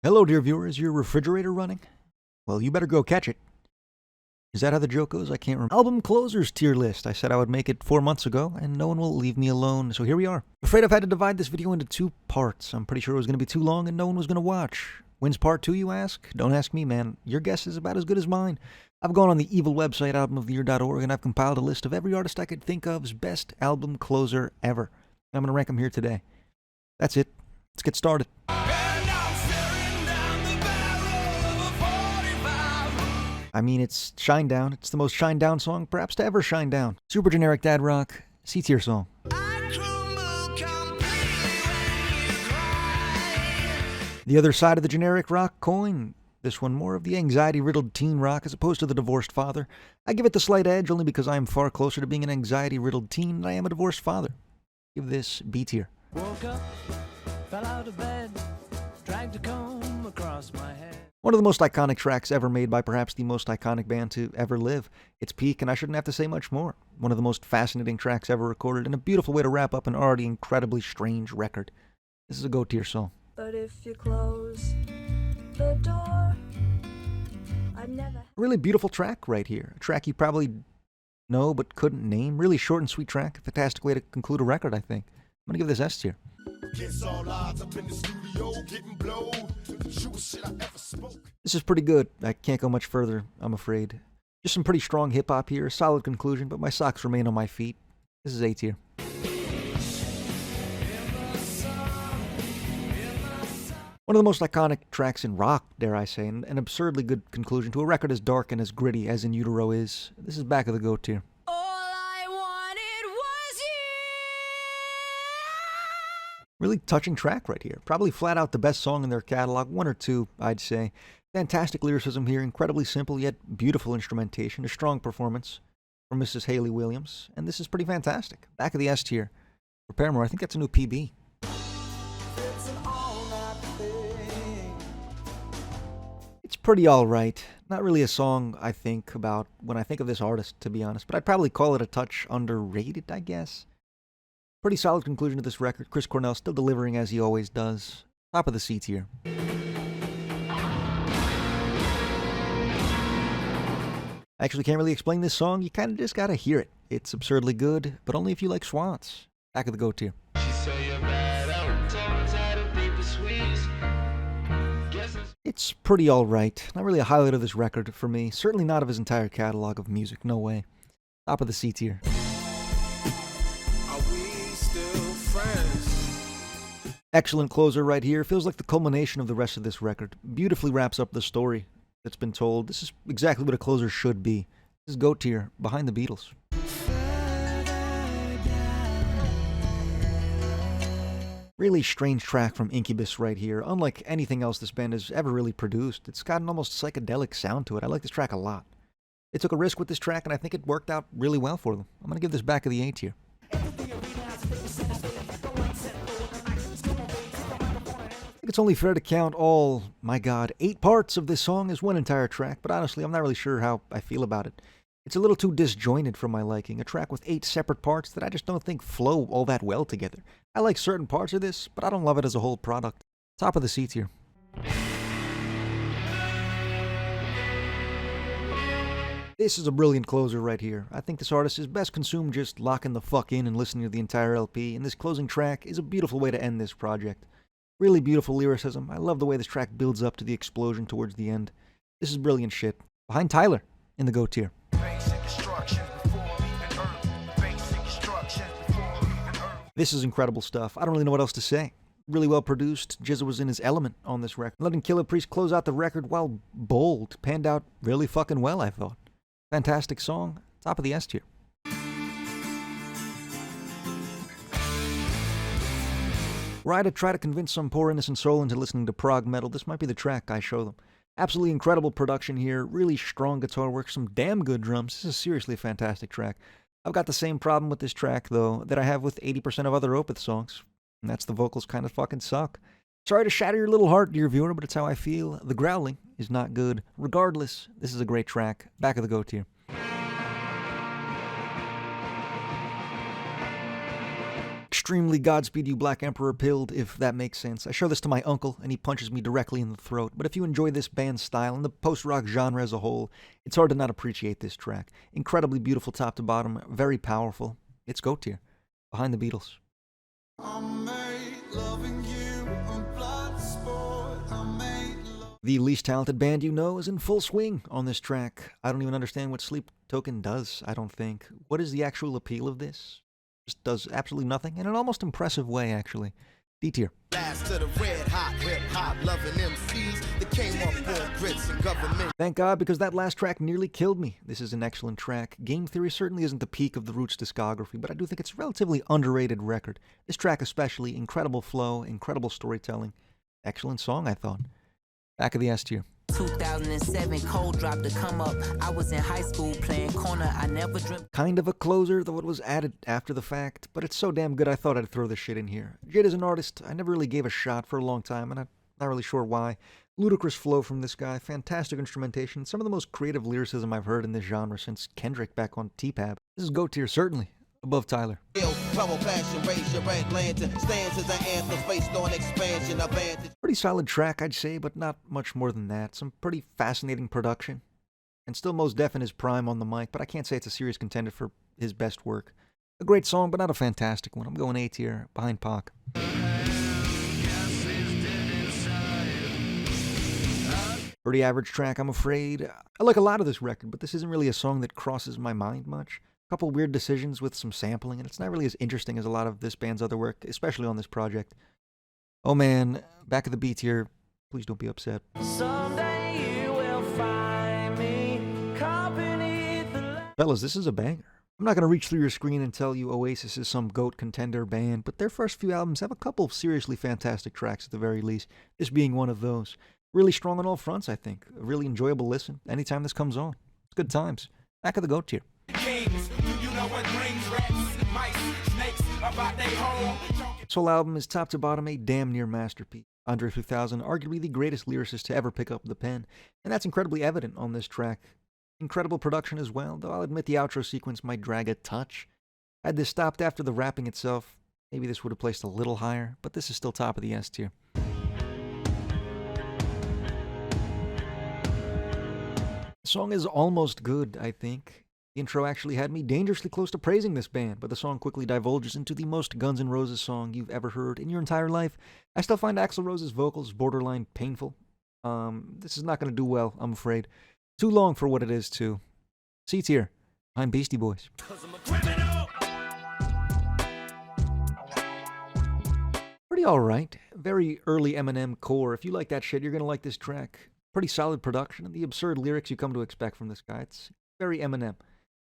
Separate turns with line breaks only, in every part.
Hello, dear viewer. Is your refrigerator running? Well, you better go catch it. Is that how the joke goes? I can't remember. Album closers tier list. I said I would make it 4 months ago, and no one will leave me alone, so here we are. Afraid I've had to divide this video into 2 parts. I'm pretty sure it was going to be too long and no one was going to watch. When's part 2, you ask? Don't ask me, man. Your guess is about as good as mine. I've gone on the evil website, albumoftheyear.org, and I've compiled a list of every artist I could think of's best album closer ever. And I'm going to rank them here today. That's it. Let's get started. I mean, it's Shine Down. It's the most Shine Down song perhaps to ever shine down. Super generic dad rock, C-tier song. The other side of the generic rock coin. This one more of the anxiety-riddled teen rock as opposed to the divorced father. I give it the slight edge only because I am far closer to being an anxiety-riddled teen than I am a divorced father. Give this B tier.
Woke up, fell out of bed, dragged a comb across my head.
One of the most iconic tracks ever made by perhaps the most iconic band to ever live. It's peak, and I shouldn't have to say much more. One of the most fascinating tracks ever recorded, and a beautiful way to wrap up an already incredibly strange record. This is a go-tier song.
But if you close the door, I'd never...
A really beautiful track right here. A track you probably know but couldn't name. Really short and sweet track. A fantastic way to conclude a record, I think. I'm gonna give this S tier. This is pretty good. I can't go much further, I'm afraid. Just some pretty strong hip-hop here, solid conclusion, but my socks remain on my feet. This is A tier. One of the most iconic tracks in rock, dare I say, and an absurdly good conclusion to a record as dark and as gritty as In Utero is. This is back of the go tier. Really touching track right here. Probably flat out the best song in their catalog. 1 or 2, I'd say. Fantastic lyricism here. Incredibly simple yet beautiful instrumentation. A strong performance from Mrs. Hayley Williams. And this is pretty fantastic. Back of the S tier. For Paramore, I think that's a new PB. It's pretty alright. Not really a song I think about when I think of this artist, to be honest. But I'd probably call it a touch underrated, I guess. Pretty solid conclusion to this record. Chris Cornell still delivering as he always does. Top of the C tier. I actually can't really explain this song. You kind of just gotta hear it. It's absurdly good, but only if you like Swans. Back of the go tier. It's pretty alright. Not really a highlight of this record for me. Certainly not of his entire catalog of music. No way. Top of the C tier. Excellent closer right here. Feels like the culmination of the rest of this record. Beautifully wraps up the story that's been told. This is exactly what a closer should be. This is GOAT tier, behind the Beatles. Really strange track from Incubus right here. Unlike anything else this band has ever really produced. It's got an almost psychedelic sound to it. I like this track a lot. They took a risk with this track and I think it worked out really well for them. I'm going to give this back of the A tier. It's only fair to count all, my god, 8 parts of this song as one entire track, but honestly, I'm not really sure how I feel about it. It's a little too disjointed for my liking, a track with 8 separate parts that I just don't think flow all that well together. I like certain parts of this, but I don't love it as a whole product. Top of the C tier. This is a brilliant closer right here. I think this artist is best consumed just locking the fuck in and listening to the entire LP, and this closing track is a beautiful way to end this project. Really beautiful lyricism. I love the way this track builds up to the explosion towards the end. This is brilliant shit. Behind Tyler in the GOAT tier. This is incredible stuff. I don't really know what else to say. Really well produced. Jizza was in his element on this record. Letting Killah Priest close out the record while bold. Panned out really fucking well, I thought. Fantastic song. Top of the S tier. Were I to try to convince some poor innocent soul into listening to prog metal, this might be the track I show them. Absolutely incredible production here, really strong guitar work, some damn good drums. This is seriously a fantastic track. I've got the same problem with this track, though, that I have with 80% of other Opeth songs, and that's the vocals kind of fucking suck. Sorry to shatter your little heart, dear viewer, but it's how I feel. The growling is not good. Regardless, this is a great track. Back of the GOAT tier. extremely Godspeed You Black Emperor pilled, if that makes sense. I show this to my uncle, and he punches me directly in the throat. But if you enjoy this band's style and the post-rock genre as a whole, it's hard to not appreciate this track. Incredibly beautiful top to bottom, very powerful. It's GOAT tier. Behind the Beatles. The least talented band you know is in full swing on this track. I don't even understand what Sleep Token does, I don't think. What is the actual appeal of this? Just does absolutely nothing in an almost impressive way, actually. D tier. Thank God, because that last track nearly killed me. This is an excellent track. Game Theory certainly isn't the peak of the Roots discography, but I do think it's a relatively underrated record. This track especially, incredible flow, incredible storytelling. Excellent song, I thought. Back of the S tier.
2007, cold drop to come up. I was in high school playing corner. I never dreamt.
Kind of a closer, though it was added after the fact, but it's so damn good I thought I'd throw this shit in here. Jid is an artist I never really gave a shot for a long time, and I'm not really sure why. Ludicrous flow from this guy, fantastic instrumentation, some of the most creative lyricism I've heard in this genre since Kendrick back on T-Pab. This is GOAT tier, certainly. Above Tyler. Pretty solid track, I'd say, but not much more than that. Some pretty fascinating production. And still most def in his prime on the mic, but I can't say it's a serious contender for his best work. A great song, but not a fantastic one. I'm going A tier, behind Pac. Pretty average track, I'm afraid. I like a lot of this record, but this isn't really a song that crosses my mind much. Couple weird decisions with some sampling, and it's not really as interesting as a lot of this band's other work, especially on this project. Oh man, back of the B tier. Please don't be upset.
Someday you will find me caught beneath the
Fellas, this is a banger. I'm not going to reach through your screen and tell you Oasis is some GOAT contender band, but their first few albums have a couple of seriously fantastic tracks at the very least, this being one of those. Really strong on all fronts, I think. A really enjoyable listen anytime this comes on. It's good times. Back of the GOAT tier. This whole album is top to bottom a damn near masterpiece. Andre 3000, arguably the greatest lyricist to ever pick up the pen, and that's incredibly evident on this track. Incredible production as well, though I'll admit the outro sequence might drag a touch. Had this stopped after the rapping itself, maybe this would have placed a little higher, but this is still top of the S tier. The song is almost good, I think. The intro actually had me dangerously close to praising this band, but the song quickly divulges into the most Guns N' Roses song you've ever heard in your entire life. I still find Axl Rose's vocals borderline painful. This is not going to do well, I'm afraid. Too long for what it is, too. C tier. I'm Beastie Boys. Pretty alright. Very early Eminem core. If you like that shit, you're going to like this track. Pretty solid production and the absurd lyrics you come to expect from this guy. It's very Eminem.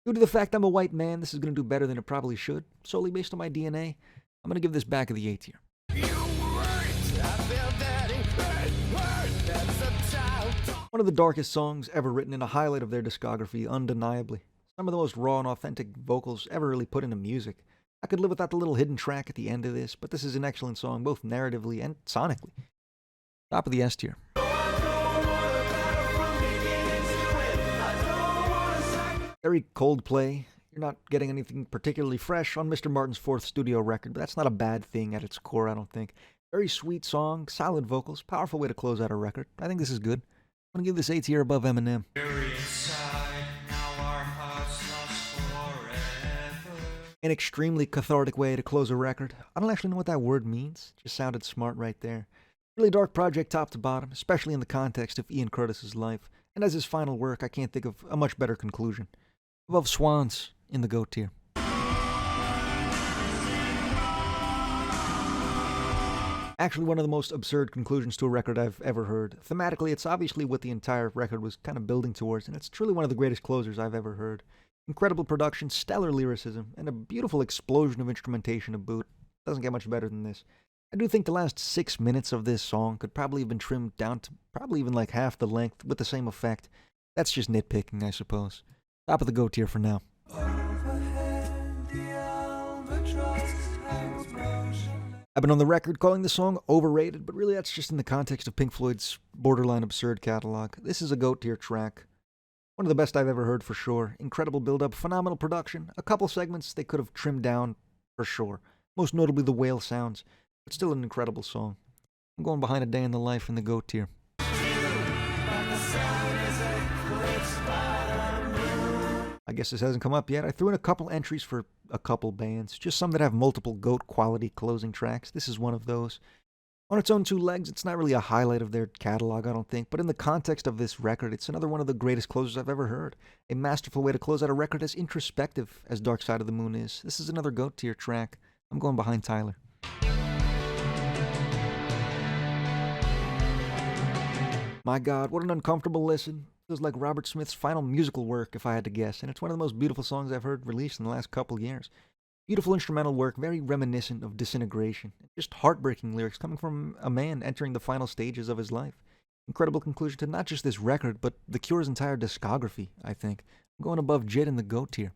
Due to the fact I'm a white man, this is going to do better than it probably should. Solely based on my DNA, I'm going to give this back of the A tier. One of the darkest songs ever written and a highlight of their discography, undeniably. Some of the most raw and authentic vocals ever really put into music. I could live without the little hidden track at the end of this, but this is an excellent song, both narratively and sonically. Top of the S tier. Very Coldplay. You're not getting anything particularly fresh on Mr. Martin's fourth studio record, but that's not a bad thing at its core, I don't think. Very sweet song, solid vocals, powerful way to close out a record. I think this is good. I'm going to give this A tier above Eminem. An extremely cathartic way to close a record. I don't actually know what that word means. Just sounded smart right there. Really dark project top to bottom, especially in the context of Ian Curtis's life. And as his final work, I can't think of a much better conclusion. Above Swans in the GOAT tier. Actually, one of the most absurd conclusions to a record I've ever heard. Thematically, it's obviously what the entire record was kind of building towards, and it's truly one of the greatest closers I've ever heard. Incredible production, stellar lyricism, and a beautiful explosion of instrumentation to boot. Doesn't get much better than this. I do think the last 6 minutes of this song could probably have been trimmed down to probably even like half the length with the same effect. That's just nitpicking, I suppose. Top of the GOAT tier for now. I've been on the record calling the song overrated, but really that's just in the context of Pink Floyd's borderline absurd catalog. This is a GOAT tier track. One of the best I've ever heard for sure. Incredible build-up, phenomenal production. A couple segments they could have trimmed down for sure. most notably the whale sounds, but still an incredible song. I'm going behind A Day in the Life in the GOAT tier. I guess this hasn't come up yet. I threw in a couple entries for a couple bands, just some that have multiple GOAT quality closing tracks. This is one of those. On its own two legs, it's not really a highlight of their catalog, I don't think, but in the context of this record, it's another one of the greatest closers I've ever heard. A masterful way to close out a record as introspective as Dark Side of the Moon is. This is another GOAT tier track. I'm going behind Tyler. My God, what an uncomfortable listen. Feels like Robert Smith's final musical work, if I had to guess, and it's one of the most beautiful songs I've heard released in the last couple years. Beautiful instrumental work, very reminiscent of Disintegration. Just heartbreaking lyrics coming from a man entering the final stages of his life. Incredible conclusion to not just this record, but The Cure's entire discography, I think. I'm going above Jid in the GOAT tier.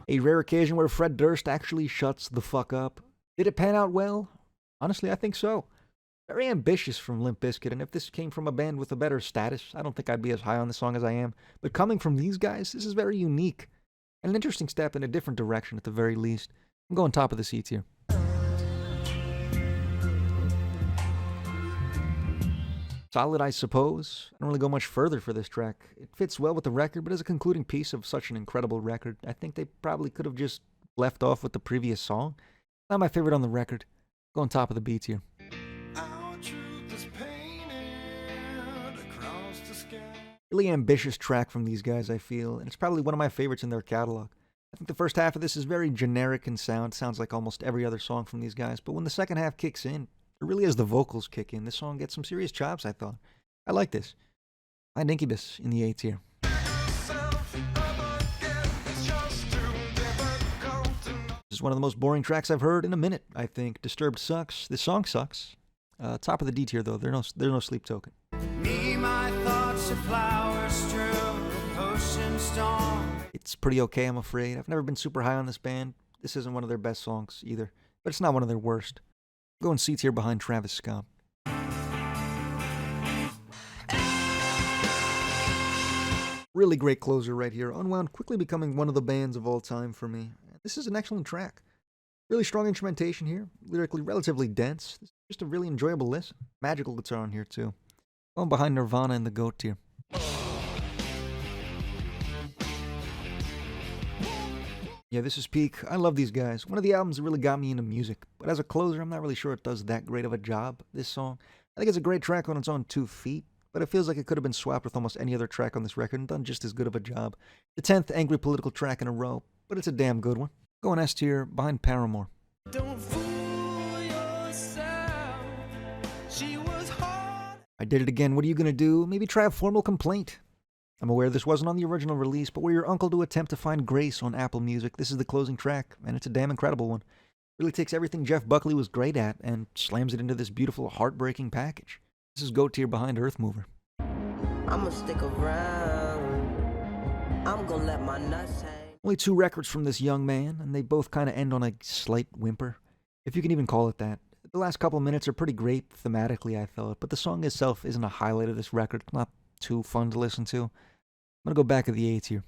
A rare occasion where Fred Durst actually shuts the fuck up. Did it pan out well? Honestly, I think so. Very ambitious from Limp Bizkit, and if this came from a band with a better status, I don't think I'd be as high on the song as I am. But coming from these guys, this is very unique. And an interesting step in a different direction at the very least. I'm going top of the C tier. Solid, I suppose. I don't really go much further for this track. It fits well with the record, but as a concluding piece of such an incredible record, I think they probably could have just left off with the previous song. Not my favorite on the record. Going top of the B tier. Really ambitious track from these guys, I feel, and it's probably one of my favorites in their catalog. I think the first half of this is very generic in sound, sounds like almost every other song from these guys, but when the second half kicks in, it really as the vocals kick in, this song gets some serious chops, I thought. I like this. I had Incubus in the A tier. This is one of the most boring tracks I've heard in a minute, I think. Disturbed sucks. This song sucks. Top of the D tier, though. There's no Sleep Token.
Me, my thoughts of flowers strewn, ocean storm.
It's pretty okay, I'm afraid. I've never been super high on this band. This isn't one of their best songs, either. But it's not one of their worst. I'm going C tier behind Travis Scott. Really great closer right here. Unwound, quickly becoming one of the bands of all time for me. This is an excellent track. Really strong instrumentation here. Lyrically relatively dense. This is just a really enjoyable listen. Magical guitar on here, too. Going behind Nirvana in the GOAT tier. Yeah, this is peak. I love these guys. One of the albums that really got me into music. But as a closer, I'm not really sure it does that great of a job, this song. I think it's a great track on its own 2 feet, but it feels like it could have been swapped with almost any other track on this record and done just as good of a job. The 10th angry political track in a row, but it's a damn good one. Going S tier behind Paramore.
Don't fool yourself. She was hard.
I did it again. What are you going to do? Maybe try a formal complaint. I'm aware this wasn't on the original release, but we're your uncle to attempt to find grace on Apple Music. This is the closing track, and it's a damn incredible one. Really takes everything Jeff Buckley was great at and slams it into this beautiful, heartbreaking package. This is GOAT tier behind Earthmover.
I'ma stick around. I'm gonna let my nuts hang.
Only 2 records from this young man, and they both kind of end on a slight whimper, if you can even call it that. The last couple minutes are pretty great thematically, I thought, but the song itself isn't a highlight of this record. It's not too fun to listen to. I'm going to go back to the A tier.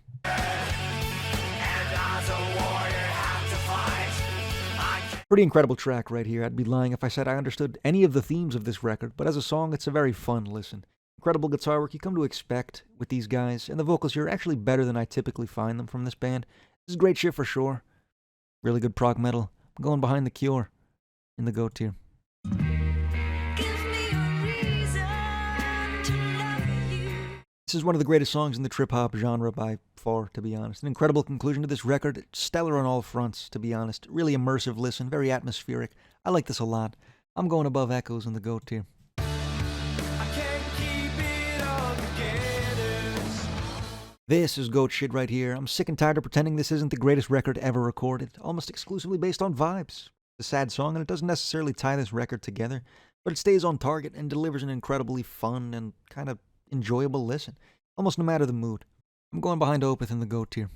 Pretty incredible track right here. I'd be lying if I said I understood any of the themes of this record, but as a song, it's a very fun listen. Incredible guitar work you come to expect with these guys, and the vocals here are actually better than I typically find them from this band. This is great shit for sure. Really good prog metal. I'm going behind The Cure in the GOAT tier. This is one of the greatest songs in the trip-hop genre by far, to be honest. An incredible conclusion to this record. Stellar on all fronts, to be honest. Really immersive listen, very atmospheric. I like this a lot. I'm going above Echoes in the GOAT tier. This is GOAT shit right here. I'm sick and tired of pretending this isn't the greatest record ever recorded, almost exclusively based on vibes. It's a sad song, and it doesn't necessarily tie this record together, but it stays on target and delivers an incredibly fun and kind of enjoyable listen, almost no matter the mood. I'm going behind Opeth in the GOAT tier.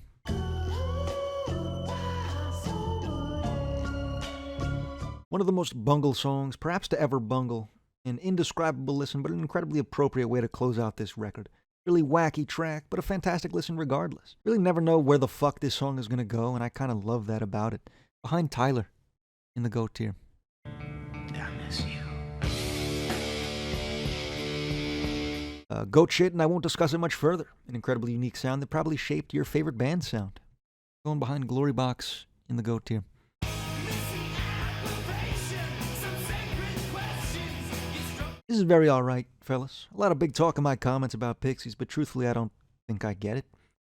One of the most bungle songs, perhaps to ever bungle. An indescribable listen, but an incredibly appropriate way to close out this record. Really wacky track, but a fantastic listen regardless. Really never know where the fuck this song is gonna go, and I kind of love that about it. Behind Tyler in the GOAT tier.
I miss you.
GOAT shit, and I won't discuss it much further. An incredibly unique sound that probably shaped your favorite band sound. Going behind Glory Box in the GOAT tier. This is very alright, fellas. A lot of big talk in my comments about Pixies, but truthfully I don't think I get it.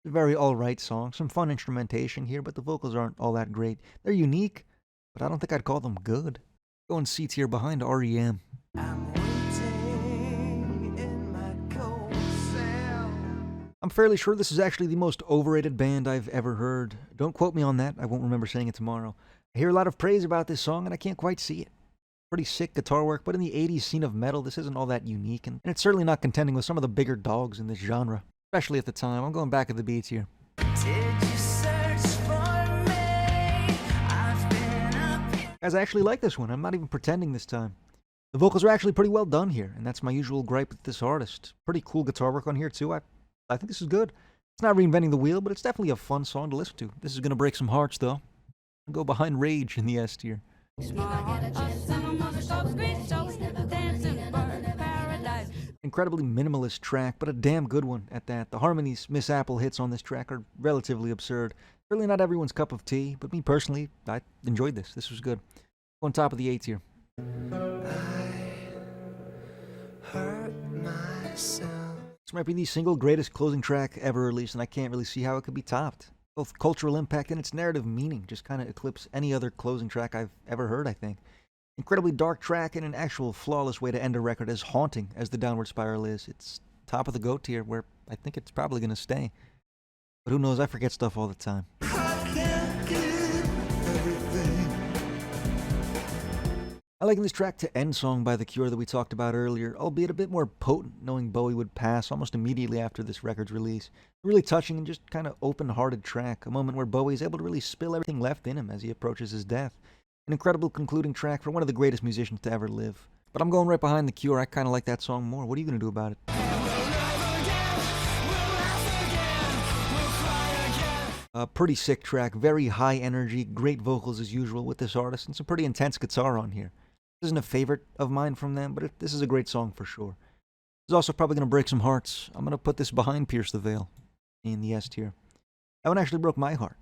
It's a very alright song, some fun instrumentation here, but the vocals aren't all that great. They're unique, but I don't think I'd call them good. Going C tier behind REM. I'm fairly sure this is actually the most overrated band I've ever heard. Don't quote me on that, I won't remember saying it tomorrow. I hear a lot of praise about this song and I can't quite see it. Pretty sick guitar work, but in the 80s scene of metal, this isn't all that unique, and it's certainly not contending with some of the bigger dogs in this genre, especially at the time. I'm going back at the beats here. Guys, I actually like this one. I'm not even pretending this time. The vocals are actually pretty well done here, and that's my usual gripe with this artist. Pretty cool guitar work on here, too. I think this is good. It's not reinventing the wheel, but it's definitely a fun song to listen to. This is going to break some hearts, though. I'll go behind Rage in the S tier. Incredibly minimalist track, but a damn good one at that. The harmonies Miss Apple hits on this track are relatively absurd. Really not everyone's cup of tea, but me personally, I enjoyed this. This was good. On top of the A tier. This might be the single greatest closing track ever released, and I can't really see how it could be topped. Both cultural impact and its narrative meaning just kind of eclipse any other closing track I've ever heard, I think. Incredibly dark track and an actual flawless way to end a record as haunting as the Downward Spiral is. It's top of the GOAT tier where I think it's probably going to stay. But who knows, I forget stuff all the time. I liken this track to End Song by The Cure that we talked about earlier, albeit a bit more potent, knowing Bowie would pass almost immediately after this record's release. A really touching and just kind of open-hearted track, a moment where Bowie is able to really spill everything left in him as he approaches his death. An incredible concluding track for one of the greatest musicians to ever live. But I'm going right behind The Cure. I kind of like that song more. What are you going to do about it? A pretty sick track, very high energy, great vocals as usual with this artist, and some pretty intense guitar on here. This isn't a favorite of mine from them, but this is a great song for sure. It's also probably going to break some hearts. I'm going to put this behind Pierce the Veil in the S tier. That one actually broke my heart.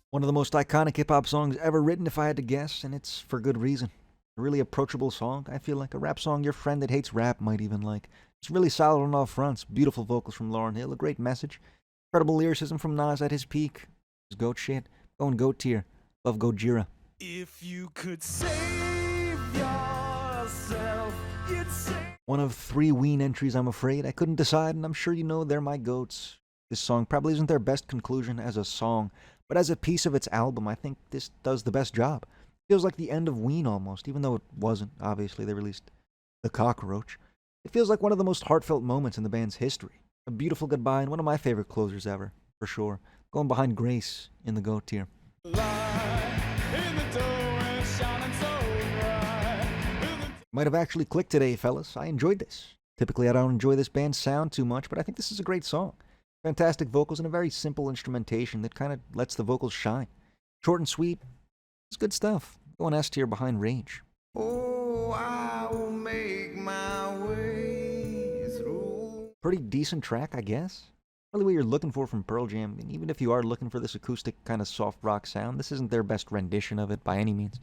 One of the most iconic hip-hop songs ever written, if I had to guess, and it's for good reason. A really approachable song. I feel like a rap song your friend that hates rap might even like. It's really solid on all fronts. Beautiful vocals from Lauryn Hill, a great message. Incredible lyricism from Nas at his peak. His GOAT shit. Going GOAT tier. Love Gojira.
If you could save yourself, you'd save.
One of 3 Ween entries, I'm afraid. I couldn't decide, and I'm sure you know they're my GOATs. This song probably isn't their best conclusion as a song, but as a piece of its album, I think this does the best job. It feels like the end of Ween almost, even though it wasn't. Obviously, they released The Cockroach. It feels like one of the most heartfelt moments in the band's history. A beautiful goodbye and one of my favorite closers ever, for sure. Going behind Grace in the GOAT tier. Might have actually clicked today, fellas. I enjoyed this. Typically, I don't enjoy this band's sound too much, but I think this is a great song. Fantastic vocals and a very simple instrumentation that kind of lets the vocals shine. Short and sweet. It's good stuff. Going S tier behind Rage.
Oh, I will make my way through.
Pretty decent track, I guess. Really what you're looking for from Pearl Jam, and even if you are looking for this acoustic kind of soft rock sound, this isn't their best rendition of it by any means.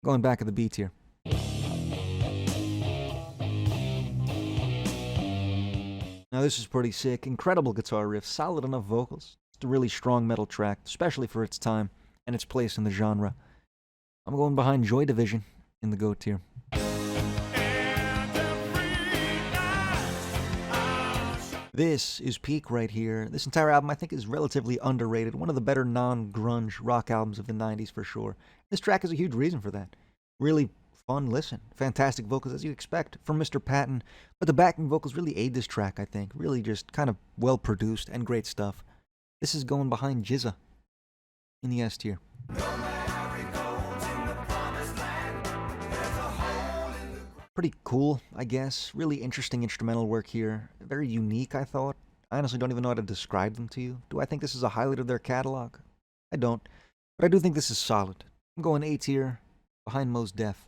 Going back at the B tier. Now this is pretty sick. Incredible guitar riff, solid enough vocals. It's a really strong metal track, especially for its time and its place in the genre. I'm going behind Joy Division in the GOAT tier. This is peak right here. This entire album, I think, is relatively underrated. One of the better non-grunge rock albums of the 90s for sure. This track is a huge reason for that. Really fun listen. Fantastic vocals as you expect from Mr. Patton. But the backing vocals really aid this track, I think. Really just kind of well produced and great stuff. This is going behind Jizza in the S tier. Pretty cool, I guess. Really interesting instrumental work here. Very unique, I thought. I honestly don't even know how to describe them to you. Do I think this is a highlight of their catalog? I don't. But I do think this is solid. I'm going A tier, behind Mos Def.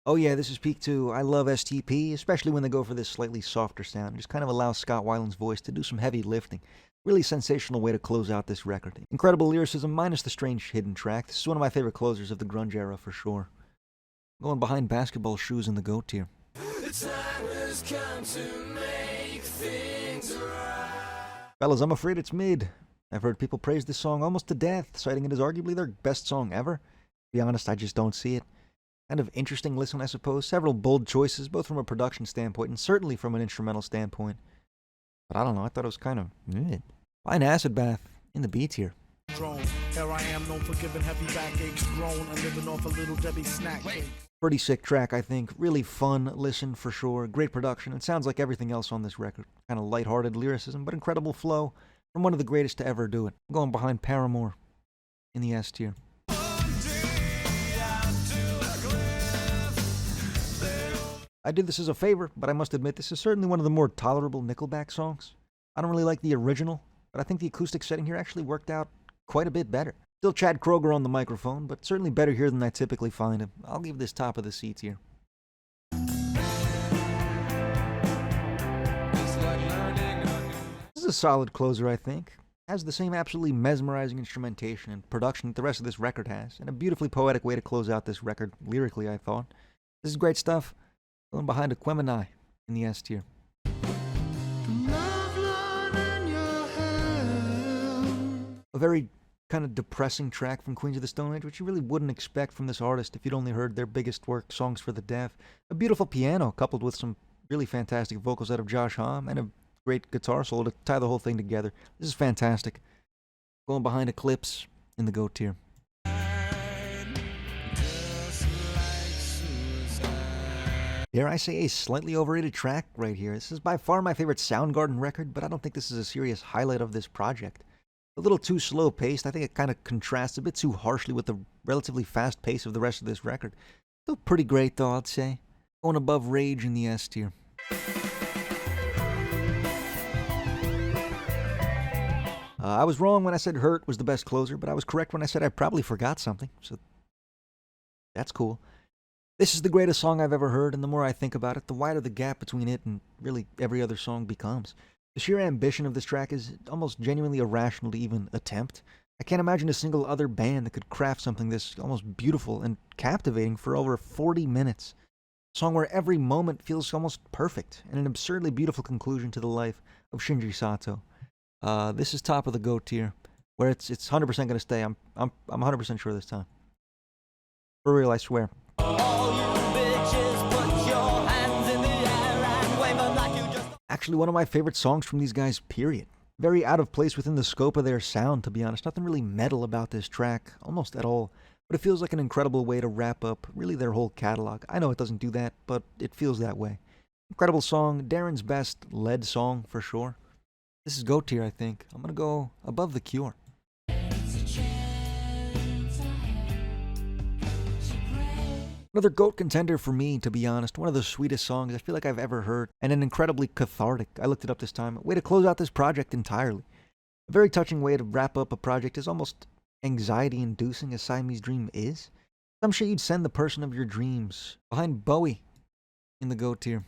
Oh yeah, this is peak 2. I love STP, especially when they go for this slightly softer sound. Just kind of allows Scott Weiland's voice to do some heavy lifting. Really sensational way to close out this record. Incredible lyricism minus the strange hidden track. This is one of my favorite closers of the grunge era for sure. Going behind Basketball Shoes in the GOAT tier. Fellas, I'm afraid it's mid. I've heard people praise this song almost to death, citing it as arguably their best song ever. To be honest, I just don't see it. Kind of interesting listen, I suppose. Several bold choices, both from a production standpoint and certainly from an instrumental standpoint. But I don't know, I thought it was kind of mid. Behind Acid Bath in the B tier.
Here I am, known for giving heavy backaches, grown and living off a little Debbie snack cake.
Pretty sick track, I think. Really fun listen for sure. Great production. It sounds like everything else on this record. Kind of lighthearted lyricism, but incredible flow from one of the greatest to ever do it. I'm going behind Paramore in the S tier. I did this as a favor, but I must admit this is certainly one of the more tolerable Nickelback songs. I don't really like the original, but I think the acoustic setting here actually worked out quite a bit better. Still Chad Kroeger on the microphone, but certainly better here than I typically find him. I'll give this top of the C tier. This is a solid closer, I think. Has the same absolutely mesmerizing instrumentation and production that the rest of this record has, and a beautifully poetic way to close out this record lyrically, I thought. This is great stuff. Going behind Aquemini in the S tier. A very kind of depressing track from Queens of the Stone Age, which you really wouldn't expect from this artist if you'd only heard their biggest work, Songs for the Deaf. A beautiful piano coupled with some really fantastic vocals out of Josh Homme and a great guitar solo to tie the whole thing together. This is fantastic. Going behind Eclipse in the GOAT tier. Dare I say a slightly overrated track right here. This is by far my favorite Soundgarden record, but I don't think this is a serious highlight of this project. A little too slow paced. I think it kind of contrasts a bit too harshly with the relatively fast pace of the rest of this record. Still pretty great though, I'd say. Going above Rage in the S tier. I was wrong when I said Hurt was the best closer, but I was correct when I said I probably forgot something, so that's cool. This is the greatest song I've ever heard, and the more I think about it, the wider the gap between it and really every other song becomes. The sheer ambition of this track is almost genuinely irrational to even attempt. I can't imagine a single other band that could craft something this almost beautiful and captivating for over 40 minutes. A song where every moment feels almost perfect, and an absurdly beautiful conclusion to the life of Shinji Sato. This is top of the GOAT tier, where it's 100% going to stay. I'm 100% sure this time. For real, I swear. Actually, one of my favorite songs from these guys, period. Very out of place within the scope of their sound, to be honest. Nothing really metal about this track, almost at all. But it feels like an incredible way to wrap up really their whole catalog. I know it doesn't do that, but it feels that way. Incredible song, Darren's best lead song for sure. This is GOAT tier, I think. I'm going to go above The Cure. Another GOAT contender for me, to be honest. One of the sweetest songs I feel like I've ever heard, and an incredibly cathartic, I looked it up this time, way to close out this project entirely. A very touching way to wrap up a project as almost anxiety-inducing as Siamese Dream is. Some shit you'd send the person of your dreams. Behind Bowie in the GOAT tier.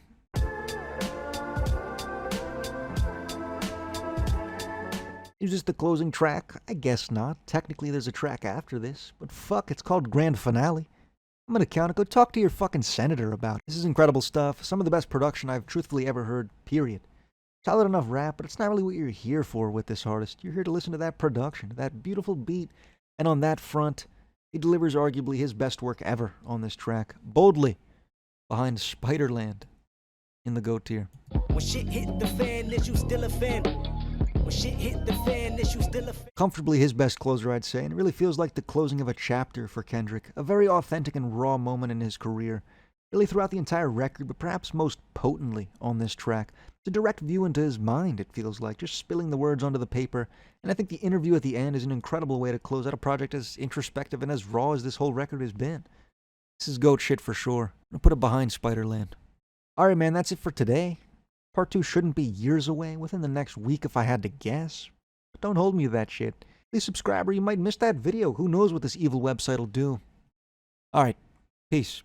Is this the closing track? I guess not. Technically there's a track after this, but fuck, it's called Grand Finale. I'm gonna count it. Go talk to your fucking senator about it. This is incredible stuff. Some of the best production I've truthfully ever heard, period. Solid enough rap, but it's not really what you're here for with this artist. You're here to listen to that production, that beautiful beat, and on that front, he delivers arguably his best work ever on this track, boldly, behind Spiderland in the GOAT tier.
When shit hit the fan, is you still a fan? When shit hit the fan, is you still a fan?
Comfortably his best closer, I'd say, and it really feels like the closing of a chapter for Kendrick. A very authentic and raw moment in his career. Really throughout the entire record, but perhaps most potently on this track. It's a direct view into his mind, it feels like, just spilling the words onto the paper. And I think the interview at the end is an incredible way to close out a project as introspective and as raw as this whole record has been. This is goat shit for sure. I'm gonna put it behind Spiderland. Alright man, that's it for today. Part 2 shouldn't be years away, within the next week if I had to guess. But don't hold me to that shit. Please subscribe or you might miss that video. Who knows what this evil website will do. Alright, peace.